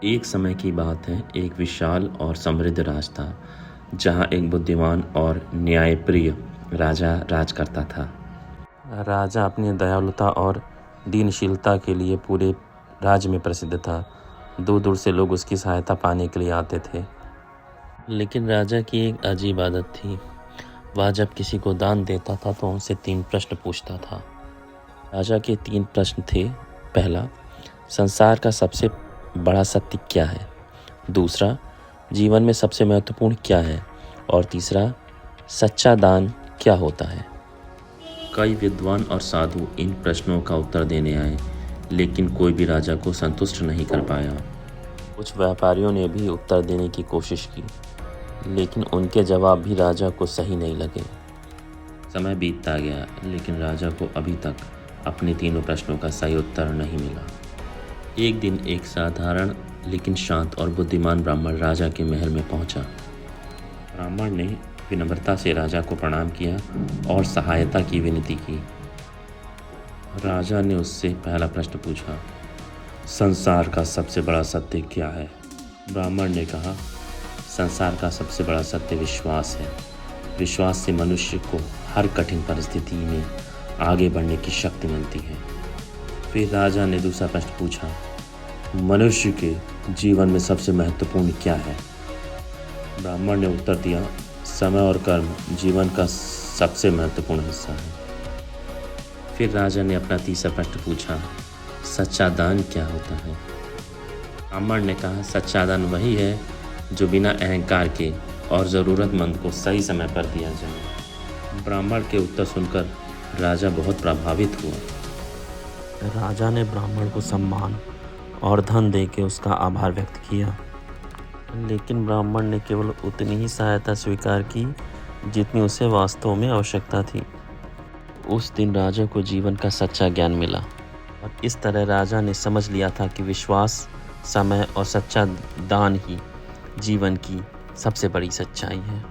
एक समय की बात है, एक विशाल और समृद्ध राज था, जहाँ एक बुद्धिमान और न्यायप्रिय राजा राज करता था। राजा अपनी दयालुता और दीनशीलता के लिए पूरे राज्य में प्रसिद्ध था। दूर दूर से लोग उसकी सहायता पाने के लिए आते थे। लेकिन राजा की एक अजीब आदत थी। वह जब किसी को दान देता था तो उनसे 3 प्रश्न पूछता था। राजा के 3 प्रश्न थे। पहला, संसार का सबसे बड़ा सत्य क्या है? दूसरा, जीवन में सबसे महत्वपूर्ण क्या है? और तीसरा, सच्चा दान क्या होता है? कई विद्वान और साधु इन प्रश्नों का उत्तर देने आए, लेकिन कोई भी राजा को संतुष्ट नहीं कर पाया। कुछ व्यापारियों ने भी उत्तर देने की कोशिश की, लेकिन उनके जवाब भी राजा को सही नहीं लगे। समय बीतता गया, लेकिन राजा को अभी तक अपने तीनों प्रश्नों का सही उत्तर नहीं मिला। एक दिन एक साधारण लेकिन शांत और बुद्धिमान ब्राह्मण राजा के महल में पहुंचा। ब्राह्मण ने विनम्रता से राजा को प्रणाम किया और सहायता की विनती की। राजा ने उससे पहला प्रश्न पूछा, संसार का सबसे बड़ा सत्य क्या है? ब्राह्मण ने कहा, संसार का सबसे बड़ा सत्य विश्वास है। विश्वास से मनुष्य को हर कठिन परिस्थिति में आगे बढ़ने की शक्ति मिलती है। फिर राजा ने दूसरा प्रश्न पूछा, मनुष्य के जीवन में सबसे महत्वपूर्ण क्या है? ब्राह्मण ने उत्तर दिया, समय और कर्म जीवन का सबसे महत्वपूर्ण हिस्सा है। फिर राजा ने अपना तीसरा प्रश्न पूछा, सच्चा दान क्या होता है? ब्राह्मण ने कहा, सच्चा दान वही है जो बिना अहंकार के और ज़रूरतमंद को सही समय पर दिया जाए। ब्राह्मण के उत्तर सुनकर राजा बहुत प्रभावित हुआ। राजा ने ब्राह्मण को सम्मान और धन देके उसका आभार व्यक्त किया, लेकिन ब्राह्मण ने केवल उतनी ही सहायता स्वीकार की जितनी उसे वास्तव में आवश्यकता थी। उस दिन राजा को जीवन का सच्चा ज्ञान मिला और इस तरह राजा ने समझ लिया था कि विश्वास, समय और सच्चा दान ही जीवन की सबसे बड़ी सच्चाई है।